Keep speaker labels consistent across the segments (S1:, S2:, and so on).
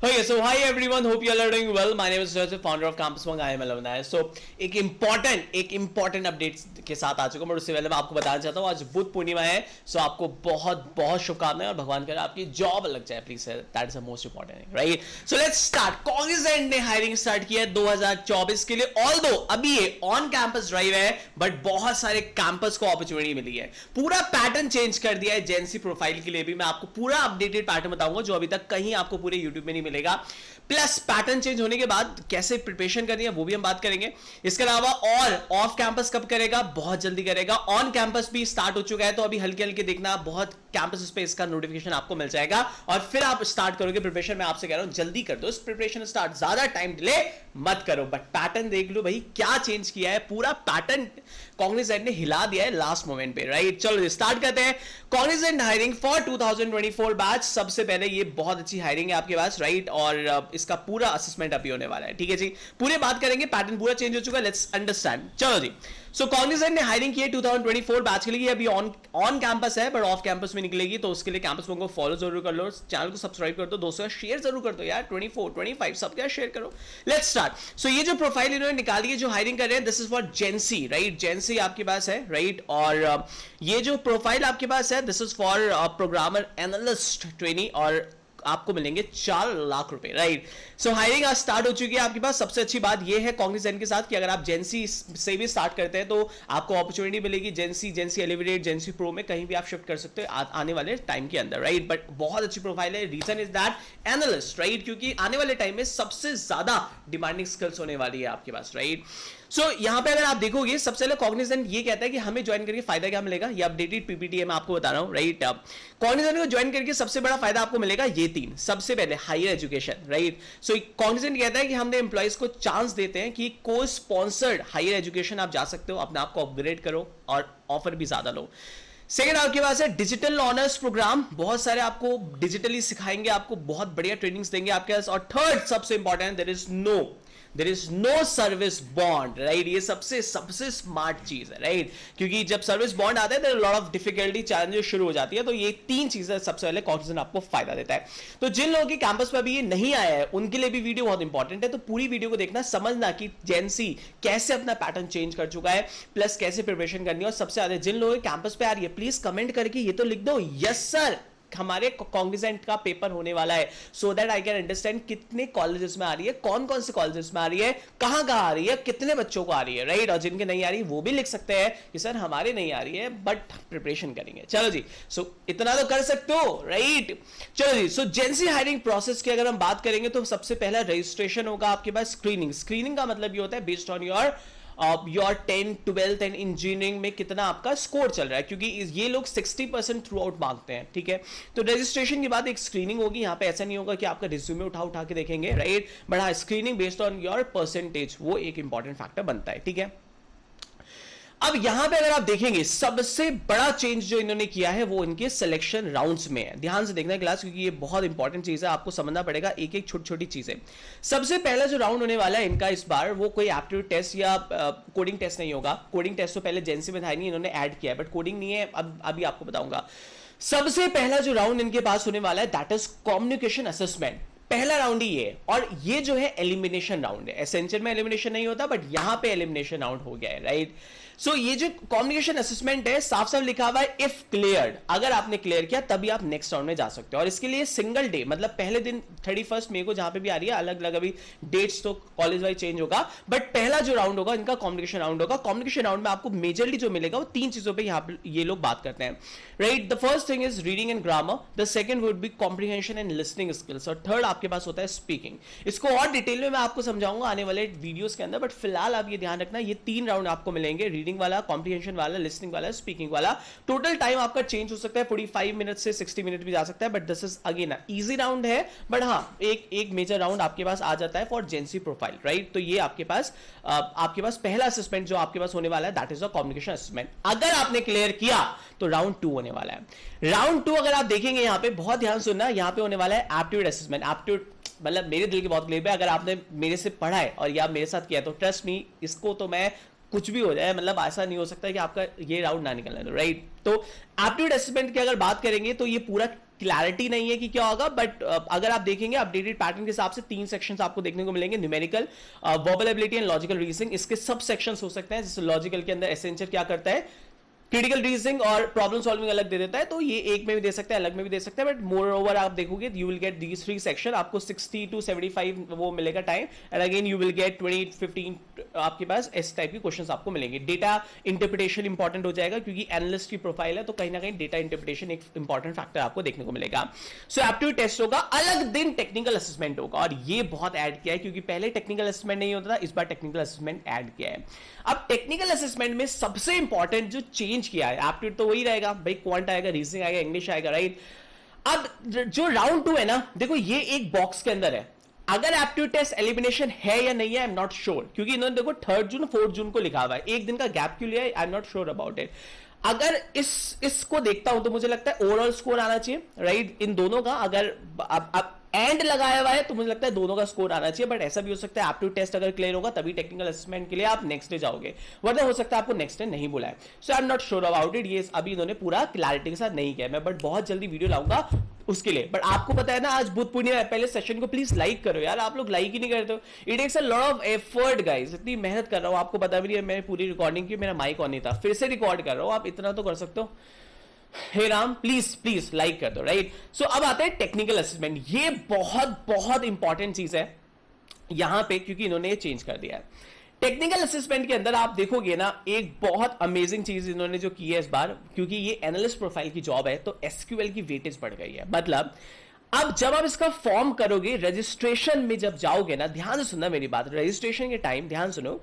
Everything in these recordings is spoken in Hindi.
S1: Okay, so hi everyone. Hope you all are doing well. My name is Joseph, founder of Campus Monk. I am alumni. So एक important अपडेट के साथ आ चुका हूं, बट उससे पहले मैं आपको बताना चाहता हूं आज बुध पूर्णिमा है. सो आपको बहुत बहुत शुभकामनाएं और भगवान करे आपकी जॉब लग जाए please. That is the most important thing, right? So let's start. Cognizant ने हायरिंग स्टार्ट किया है 2024 के लिए. ऑल्दो अभी ये ऑन कैंपस ड्राइव है, बट बहुत सारे कैंपस को अपॉर्चुनिटी मिली है. पूरा पैटर्न चेंज कर दिया है जेंसी प्रोफाइल के लिए भी. मैं आपको पूरा अपडेटेड पैटर्न बताऊंगा जो अभी तक कहीं आपको पूरे यूट्यूब में नहीं मिलेगा. प्लस पैटर्न चेंज होने के बाद कैसे प्रिपरेशन करनी है वो भी हम बात करेंगे. इसके अलावा और ऑफ कैंपस कब करेगा, बहुत जल्दी करेगा. ऑन कैंपस भी स्टार्ट हो चुका है, तो अभी हल्के हल्के देखना, बहुत कैंपस पे इसका नोटिफिकेशन आपको मिल जाएगा और फिर आप स्टार्ट करोगे प्रिपरेशन. मैं आपसे कह रहा हूं जल्दी कर दो इस प्रिपरेशन स्टार्ट, ज्यादा टाइम डिले मत करो. बट पैटर्न देख लो भाई क्या चेंज किया है. पूरा पैटर्न कॉग्निजेंट ने हिला दिया है लास्ट मोमेंट पे, राइट? चलो स्टार्ट करते हैं. Cognizant hiring for 2024 batch. सबसे पहले ये बहुत अच्छी हायरिंग है आपके पास, राइट? और इसका पूरा असेसमेंट अभी होने वाला है, ठीक है जी? पूरे बात करेंगे, पैटर्न पूरा चेंज हो चुका है. Let's understand. चलो जी. सो कॉग्निजेंट ने हायरिंग की है 2024 बैच के लिए. अभी ऑन कैंपस है, बट ऑफ कैंपस में निकलेगी, तो उसके लिए कैंपस को फॉलो जरूर कर लो, चैनल को सब्सक्राइब कर दो, दोस्तों शेयर जरूर कर दो यार. 24 25 सब क्या शेयर करो. Let's start. सो ये जो प्रोफाइल इन्होंने निकाली है, जो हायरिंग कर रहे हैं, this is for Jency, right? Jency आपके पास है, राइट? और ये जो प्रोफाइल आपके पास है, this is for programmer analyst trainee, और आपको मिलेंगे 4 लाख रुपए, राइट? सो हायरिंग आज स्टार्ट हो चुकी है आपके पास. सबसे अच्छी बात यह है कॉग्निजेंट के साथ कि अगर आप जेंसी से भी स्टार्ट करते हैं तो आपको अपॉर्चुनिटी मिलेगी जेंसी एलिवेटेड, जेंसी प्रो में कहीं भी आप शिफ्ट कर सकते हो आने वाले टाइम के अंदर, राइट? बट बहुत अच्छी प्रोफाइल है. Reason is that analyst, right? क्योंकि आने वाले टाइम में सबसे ज्यादा डिमांडिंग स्किल्स होने वाली है आपके पास, राइट? सो यहां पे अगर आप देखोगे, सबसे पहले कॉग्निजेंट ये कहता है कि हमें ज्वाइन करके फायदा क्या मिलेगा. ये अपडेटेड पीपीटी है, मैं आपको बता रहा हूं, राइट? कॉग्निजेंट को ज्वाइन करके सबसे बड़ा फायदा आपको मिलेगा ये 3. सबसे पहले हायर एजुकेशन, राइट? सो कॉग्निजेंट कहता है कि हमने एम्प्लॉइज को चांस देते हैं कि को स्पॉन्सर्ड हायर एजुकेशन आप जा सकते हो, अपने आप को अपग्रेड करो और ऑफर भी ज्यादा लो. सेकेंड आपके पास है डिजिटल ऑनर्स प्रोग्राम. बहुत सारे आपको डिजिटली सिखाएंगे, आपको बहुत बढ़िया ट्रेनिंग्स देंगे आपके पास. और थर्ड सबसे important, there is no service bond, right? ये सबसे स्मार्ट चीज है, राइट? क्योंकि जब सर्विस बॉन्ड आता है तो लॉट ऑफ डिफिकल्टी चैलेंजेस शुरू हो जाती है. तो ये 3 चीजें सबसे पहले कॉग्निजेंट आपको फायदा देता है. तो जिन लोगों के कैंपस पर अभी ये नहीं आया है उनके लिए भी वीडियो बहुत इंपॉर्टेंट है. तो पूरी वीडियो को देखना, समझना कि जेंसी कैसे अपना पैटर्न चेंज कर चुका है, प्लस कैसे प्रिपरेशन करनी है. और सबसे ज्यादा जिन लोगों के कैंपस पे आ रही है, प्लीज कमेंट करके ये तो लिख दो, यस सर हमारे कॉग्निजेंट का पेपर होने वाला है, so that I can understand कितने कॉलेजेस में आ रही है, कौन कौन से कॉलेजेस में आ रही है, कहां आ रही है, कितने बच्चों को आ रही है, राइट? और जिनके नहीं आ रही वो भी लिख सकते हैं कि सर हमारे नहीं आ रही है बट प्रिपरेशन करेंगे. चलो जी. सो इतना तो कर सकते हो, राइट? चलो जी. सो जेंसी हायरिंग प्रोसेस की अगर हम बात करेंगे तो सबसे पहला रजिस्ट्रेशन होगा आपके पास. स्क्रीनिंग का मतलब ये होता है based on your 10th 12th and engineering में कितना आपका स्कोर चल रहा है, क्योंकि ये लोग 60% थ्रू आउट मांगते हैं, ठीक है? तो रजिस्ट्रेशन के बाद एक स्क्रीनिंग होगी. यहाँ पे ऐसा नहीं होगा कि आपका रिज्यूमे उठा के देखेंगे, राइट? बट हाँ, screening based on your percentage, वो एक इंपॉर्टेंट फैक्टर बनता है, ठीक है? अब यहां पे अगर आप देखेंगे, सबसे बड़ा चेंज जो इन्होंने किया है वो इनके सिलेक्शन राउंड्स में है. ध्यान से देखना क्लास, क्योंकि ये बहुत इंपॉर्टेंट चीज है, आपको समझना पड़ेगा एक एक छोटी छोटी चीजें. सबसे पहला जो राउंड होने वाला है इनका इस बार, वो कोई एप्टीट्यूड टेस्ट या कोडिंग टेस्ट नहीं होगा. कोडिंग टेस्ट तो पहले जेंसी में था नहीं, इन्होंने ऐड किया है, बट कोडिंग नहीं है. अभी आपको बताऊंगा. सबसे पहला जो राउंड इनके पास होने वाला है दैट इज कम्युनिकेशन असेसमेंट. पहला राउंड ही है, और ये जो है एलिमिनेशन राउंड है. एसेंशियल में एलिमिनेशन नहीं होता, बट यहां पे एलिमिनेशन राउंड हो गया है, राइट? सो ये जो कम्युनिकेशन असेसमेंट है, साफ साफ लिखा हुआ है इफ क्लियर्ड. अगर आपने क्लियर किया तभी आप नेक्स्ट राउंड में जा सकते हो. और इसके लिए सिंगल डे, मतलब पहले दिन 31 मई को, जहां पे भी आ रही है, अलग अलग अभी डेट्स तो कॉलेज वाइज चेंज होगा, बट पहला जो राउंड होगा इनका कम्युनिकेशन राउंड होगा. कम्युनिकेशन राउंड में आपको मेजरली जो मिलेगा वो 3 चीजों पे यहां पे ये लोग बात करते हैं, right? The first thing is reading and grammar, the second would be comprehension and listening skills, और थर्ड आपके पास होता है स्पीकिंग. इसको और डिटेल में मैं आपको समझाऊंगा आने वाले वीडियोस के अंदर, बट फिलहाल आप ये ध्यान रखना, ये 3 राउंड आपको मिलेंगे, रीडिंग वाला, कॉम्प्रिहेंशन वाला, लिसनिंग वाला, स्पीकिंग वाला. टोटल टाइम आपका चेंज हो सकता है, 45 मिनट से 60 मिनट भी जा सकता है, but this is again easy round है. बट हाँ, एक मेजर राउंड आपके पास आ जाता है फॉर जेंसी प्रोफाइल, राइट? तो ये आपके पास पहला असेसमेंट जो आपके पास होने वाला है that is a communication assessment. अगर आपने क्लियर किया तो राउंड 2 होने वाला है. राउंड 2 अगर आप देखेंगे, यहां पे बहुत ध्यान सुनना, यहां पे होने वाला है एप्टीट्यूड असेसमेंट. एप्टीट्यूड मतलब मेरे दिल की बहुत क्लियर है, अगर आपने मेरे से पढ़ा है और या मेरे साथ किया तो ट्रस्ट मी, इसको तो मैं कुछ भी हो जाए, मतलब ऐसा नहीं हो सकता कि आपका ये राउंड ना निकलने दो, राइट? तो एप्टीट्यूड असेसमेंट की अगर बात करेंगे तो ये पूरा क्लैरिटी नहीं है कि क्या होगा, बट अगर आप देखेंगे अपडेटेड पैटर्न के हिसाब से 3 सेक्शंस आपको देखने को मिलेंगे, numerical, verbal ability and logical reasoning. इसके सब सेक्शंस हो सकते हैं, जैसे लॉजिकल के अंदर एसेंशियल क्या करता है, क्रिटिकल रीजनिंग और प्रॉब्लम सॉल्विंग अलग दे देता है, तो ये एक में भी दे सकते हैं, अलग में भी दे सकते हैं, बट मोर ओवर आप देखोगे you will get these 3 section, आपको 60 to 75 वो मिलेगा time, and again you will get 20-15 आपके पास इस टाइप के क्वेश्चंस आपको मिलेंगे। डेटा इंटरप्रिटेशन इंपॉर्टेंट हो जाएगा, क्योंकि एनालिस्ट की प्रोफाइल है, तो कहीं ना कहीं डेटा इंटरप्रिटेशन एक इंपॉर्टेंट फैक्टर आपको देखने को मिलेगा। सो एप्टीट्यूड टेस्ट होगा, अलग दिन टेक्निकल असेसमेंट होगा, और ये बहुत ऐड किया है, क्योंकि पहले टेक्निकल असेसमेंट नहीं होता था, इस बार टेक्निकल असेसमेंट ऐड किया है। अब टेक्निकल असेसमेंट में सबसे इंपॉर्टेंट जो चेंज किया है, एप्टीट्यूड तो वही रहेगा भाई, क्वांट आएगा, रीजनिंग आएगा, इंग्लिश आएगा, राइट। अब जो राउंड 2 है ना, देखो ये एक बॉक्स के अंदर है, अगर एप्टीट्यूड टेस्ट एलिमिनेशन है या नहीं है, आई एम नॉट श्योर, क्योंकि इन्होंने देखो 3 जून 4 जून को लिखा हुआ है, एक दिन का गैप क्यों लिया है, आई am not sure about it. अगर इसको देखता हूं तो मुझे लगता है ओवरऑल स्कोर आना चाहिए, राइट, इन दोनों का। अगर अब एंड लगाया हुआ है तो मुझे लगता है दोनों का स्कोर आना चाहिए, बट ऐसा भी हो सकता है एप्टीट्यूड टेस्ट अगर क्लियर होगा तभी टेक्निकल असेसमेंट के लिए आप नेक्स्ट डे जाओगे, वरना हो सकता है आपको नेक्स्ट डे नहीं बुलाए। So I am not sure about it, ये अभी इन्होंने पूरा क्लैरिटी के साथ नहीं किया, मैं बट बहुत जल्दी वीडियो लाऊंगा उसके लिए। बट आपको पता है ना, आज बुध पूर्णिमा है, पहले सेशन को प्लीज लाइक करो यार, आप लोग लाइक ही नहीं करते हो। It takes a lot of effort guys, इतनी मेहनत कर रहा हूं, आपको पता भी नहीं है, मैंने पूरी रिकॉर्डिंग की, मेरा माइक ऑन नहीं था, फिर से रिकॉर्ड कर रहा हूं, आप इतना तो कर सकते हो। हे राम, प्लीज प्लीज लाइक कर दो, राइट। सो अब आते हैं टेक्निकल असेसमेंट, ये बहुत बहुत इंपॉर्टेंट चीज है यहां पे, क्योंकि इन्होंने ये चेंज कर दिया है। टेक्निकल असेसमेंट के अंदर आप देखोगे ना, एक बहुत अमेजिंग चीज इन्होंने जो की है इस बार, क्योंकि ये एनालिस्ट प्रोफाइल की जॉब है, तो एसक्यूएल की वेटेज बढ़ गई है। मतलब अब जब आप इसका फॉर्म करोगे, रजिस्ट्रेशन में जब जाओगे ना, ध्यान से सुनना मेरी बात, रजिस्ट्रेशन के टाइम ध्यान सुनो,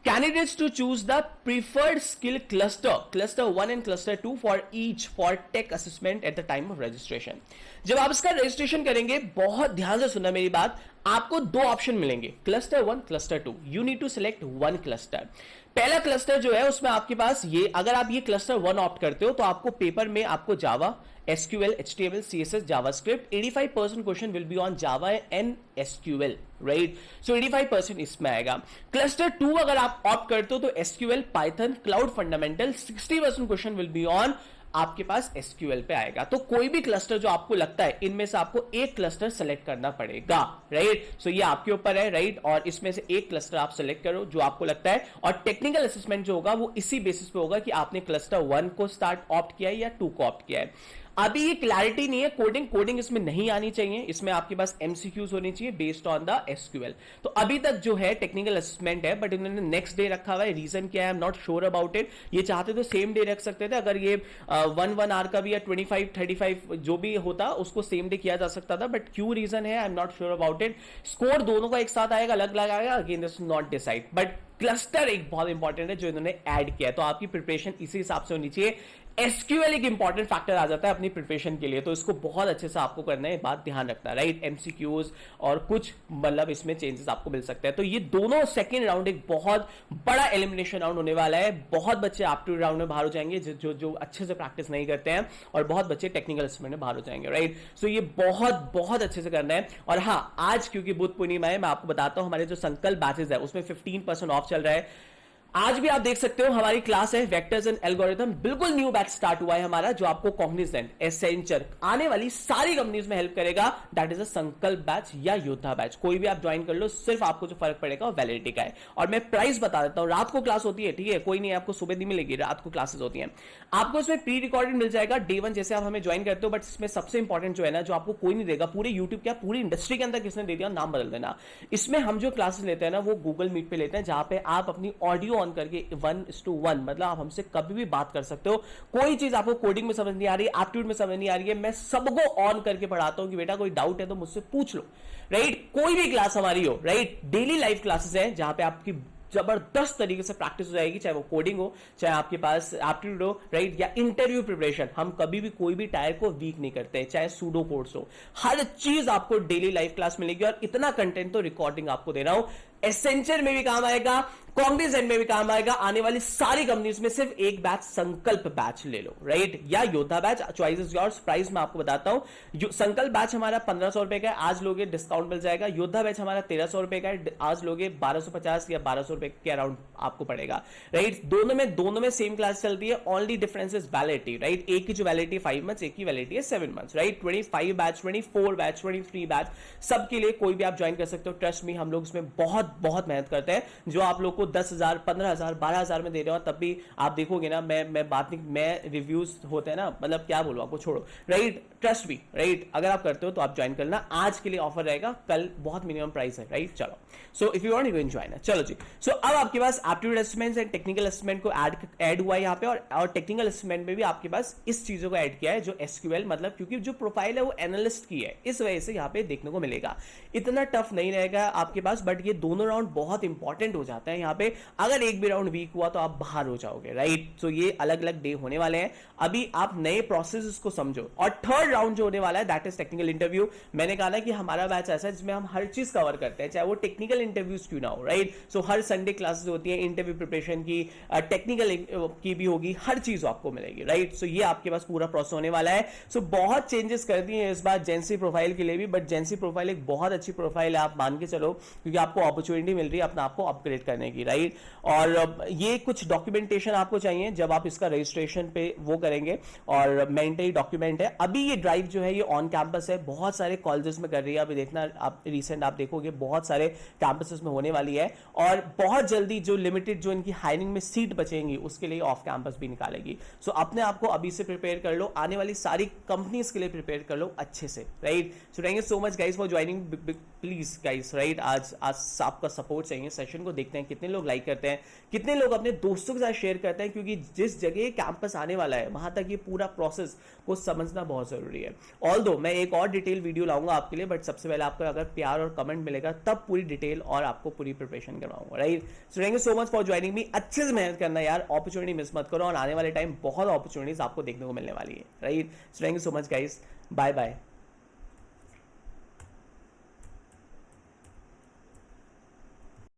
S1: candidates to choose the preferred skill cluster 1 and cluster 2 for each for tech assessment at the time of registration. जब आप इसका रजिस्ट्रेशन करेंगे, बहुत ध्यान से सुनना मेरी बात, आपको 2 ऑप्शन मिलेंगे, cluster 1, cluster 2, you need to select 1 cluster. पहला क्लस्टर जो है उसमें आपके पास ये, अगर आप ये क्लस्टर 1 ऑप्ट करते हो तो आपको पेपर में आपको Java, SQL, HTML, CSS, JavaScript, 85% question will be on Java and SQL, right. So 85% इसमें आएगा। क्लस्टर 2 अगर आप ऑप्ट करते हो तो SQL, Python, cloud fundamental, 60% question will be on आपके पास SQL पे आएगा। तो कोई भी क्लस्टर जो आपको लगता है, इनमें से आपको एक क्लस्टर सेलेक्ट करना पड़ेगा, राइट। सो ये आपके ऊपर है, राइट, और इसमें से एक क्लस्टर आप सेलेक्ट करो जो आपको लगता है, और टेक्निकल असेसमेंट जो होगा वो इसी बेसिस पे होगा कि आपने क्लस्टर 1 को स्टार्ट ऑप्ट किया है या 2 को ऑप्ट किया है। अभी ये क्लैरिटी नहीं है, कोडिंग इसमें नहीं आनी चाहिए, इसमें आपके पास MCQs होनी चाहिए बेस्ड ऑन द SQL। तो अभी तक जो है टेक्निकल असेसमेंट है, बट इन्होंने नेक्स्ट डे रखा हुआ है, रीजन क्या है आई am not sure about it. ये चाहते तो सेम डे रख सकते थे, अगर ये 1 आवर का भी या 25-35 जो भी होता उसको सेम डे किया जा सकता था, बट क्यों रीजन है आई am not sure about it. Score दोनों का एक साथ आएगा, अलग अलग आएगा, again this not decide, but cluster एक बहुत इंपॉर्टेंट है जो इन्होंने ऐड किया है, तो आपकी प्रिपरेशन इसी हिसाब से होनी चाहिए। SQL एक इंपॉर्टेंट फैक्टर आ जाता है अपनी प्रिपरेशन के लिए, तो इसको बहुत अच्छे से आपको करना है, बात ध्यान रखना है, राइट। MCQs और कुछ मतलब इसमें चेंजेस आपको मिल सकते हैं। तो ये दोनों सेकंड राउंड एक बहुत बड़ा एलिमिनेशन राउंड होने वाला है, बहुत बच्चे एप्टीट्यूड राउंड में बाहर हो जाएंगे जो अच्छे से प्रैक्टिस नहीं करते हैं, और बहुत बच्चे टेक्निकल असेसमेंट में बाहर हो जाएंगे, राइट। सो ये बहुत बहुत अच्छे से करना है। और हाँ, आज क्योंकि बुध पूर्णिमा है, मैं आपको बताता हूं हमारे जो संकल्प बैचेस है उसमें 15% ऑफ चल रहा है। आज भी आप देख सकते हो हमारी क्लास है वेक्टर्स एंड एल्गोरिथम, बिल्कुल न्यू बैच स्टार्ट हुआ है हमारा, जो आपको कॉग्निजेंट, एसेंचर, आने वाली सारी कंपनीज में हेल्प करेगा। दैट इज अ संकल्प बैच या योद्धा बैच, कोई भी आप ज्वाइन कर लो, सिर्फ आपको जो फर्क पड़ेगा वो वैलिडिटी का है। और मैं प्राइस बता देता हूं, रात को क्लास होती है, ठीक है, कोई नहीं, आपको सुबह नहीं मिलेगी, रात को क्लासेस होती हैं। आपको इसमें प्री रिकॉर्डेड मिल जाएगा डे 1 जैसे आप हमें ज्वाइन करते हो, बट इसमें सबसे इंपॉर्टेंट जो है ना, जो आपको कोई नहीं देगा, पूरे यूट्यूब क्या पूरी इंडस्ट्री के अंदर किसने दे दिया, नाम बदल देना। इसमें हम जो क्लासेस लेते हैं ना, वो गूगल मीट पे लेते हैं, जहां पे आप अपनी ऑडियो ऑन करके 1:1, मतलब आप हमसे कभी भी बात कर सकते हो। कोई चीज आपको कोडिंग में समझ नहीं आ रही है, एप्टीट्यूड में समझ नहीं आ रही है, मैं सबको ऑन करके पढ़ाता हूं कि बेटा कोई डाउट है तो मुझसे पूछ लो, राइट। कोई भी क्लास हमारी हो, राइट, डेली लाइव क्लासेस हैं जहां पे आपकी जबरदस्त तरीके से प्रैक्टिस हो जाएगी, चाहे वो कोडिंग हो, चाहे आपके पास एप्टीट्यूड हो, राइट, या इंटरव्यू प्रिपरेशन। हम कभी भी कोई भी टायर को वीक नहीं करते, चाहे सूडो कोर्स हो, हर चीज आपको डेली लाइव क्लास मिलेगी। और इतना कंटेंट तो रिकॉर्डिंग आपको दे रहा हूं, एसेंचर में भी काम आएगा, कॉग्निजेंट में भी काम आएगा, आने वाली सारी कंपनीज में सिर्फ एक बैच संकल्प बैच ले लो, राइट, या योद्धा batch, choice is yours. Price मैं आपको बताता हूं, संकल्प बैच हमारा 1500 रुपए का है, आज लोगे डिस्काउंट मिल जाएगा। योद्धा बैच हमारा 1300 रुपए का है, आज लोगे 1250 या 1200 रुपए के अराउंड आपको पड़ेगा, राइट। दोनों में सेम क्लास चलती है, only difference is validity, right. एक की जो वैलिडिटी 5 मंथ्स, एक की वैलिडिटी है 7 months, right. 25 batch, 24 batch, 23 batch, सबके लिए कोई भी आप ज्वाइन कर सकते हो। ट्रस्ट मी, हम लोग इसमें बहुत बहुत मेहनत करते हैं। जो आप लोग को 10,000, 15,000, 12,000 में दे रहे हो, तब भी आप देखोगे ना, मैं बात नहीं, मैं रिव्यूज होते हैं ना, मतलब क्या बोलूं आपको, छोड़ो, राइट। ट्रस्ट मी, राइट, अगर आप करते हो तो आप ज्वाइन करना। आज के लिए ऑफर रहेगा, कल बहुत मिनिमम प्राइस है, राइट। चलो, so if you want you can join. चलो जी, सो अब आपके पास aptitude assessment and technical assessment को ऐड हुआ है यहाँ पे, और टेक्निकल असेसमेंट में भी आपके पास इस चीजों को ऐड किया है, जो एसक्यूएल, मतलब क्योंकि जो प्रोफाइल है वो एनालिस्ट की है, इस वजह से यहाँ पे देखने को मिलेगा। इतना टफ नहीं रहेगा आपके पास, बट ये दोनों राउंड बहुत इंपॉर्टेंट हो जाता है यहाँ पे। अगर एक भी राउंड वीक हुआ तो आप बाहर हो जाओगे, राइट। सो ये अलग अलग डे होने वाले हैं, अभी आप नए प्रोसेस को समझो। और थर्ड राउंड जो होने वाला है दैट इज टेक्निकल इंटरव्यू। मैंने कहा ना कि हमारा बैच ऐसा है जिसमें हम हर चीज कवर करते हैं, चाहे वो टेक्निकल इंटरव्यूज क्यों ना हो, राइट। सो हर संडे क्लासेस होती है इंटरव्यू प्रिपरेशन की, टेक्निकल की भी होगी, हर चीज आपको मिलेगी, राइट। सो ये आपके पास पूरा प्रोसेस होने वाला है। सो बहुत चेंजेस कर दिए हैं इस बार जेंसी प्रोफाइल के लिए भी, बट जेंसी प्रोफाइल एक बहुत अच्छी प्रोफाइल है, आप मान के चलो, क्योंकि आपको अपॉर्चुनिटी मिल रही है अपने आप को अपग्रेड करने की, राइट। और ये कुछ डॉक्यूमेंटेशन आपको चाहिए जब आप इसका रजिस्ट्रेशन पे वो करेंगे, और मैंडेटरी डॉक्यूमेंट है। अभी ये ड्राइव जो है ये ऑन कैंपस है, बहुत सारे कॉलेजेस में कर रही है, अभी देखना आप रिसेंट आप देखोगे बहुत सारे कैंपसेस में होने वाली है, और बहुत जल्दी जो लिमिटेड जो इनकी हायरिंग में सीट बचेंगी उसके लिए ऑफ कैंपस भी निकालेगी। सो अपने आप को अभी से प्रिपेयर कर लो, आने वाली सारी कंपनीज के लिए प्रिपेयर कर लो अच्छे से, right. So thank you so much guys for joining, please guys, right. आज आपका सपोर्ट चाहिए, सेशन को देखते हैं कितने लोग लाइक करते हैं, कितने लोग अपने दोस्तों के साथ शेयर करते हैं, क्योंकि जिस जगह कैंपस आने वाला है वहां तक ये पूरा प्रोसेस को समझना बहुत जरूरी है। ऑल्दो मैं एक और डिटेल वीडियो लाऊंगा आपके लिए, बट सबसे पहले आपको अगर प्यार और कमेंट मिलेगा तब पूरी डिटेल और आपको पूरी प्रिपरेशन करवाऊंगा, right. So thank you so much for joining me. अच्छे से मेहनत करना यार, अपॉर्चुनिटी मिस मत करो, और आने वाले टाइम बहुत अपॉर्चुनिटीज आपको देखने को मिलने वाली है, right. So thank you so much guys, bye bye.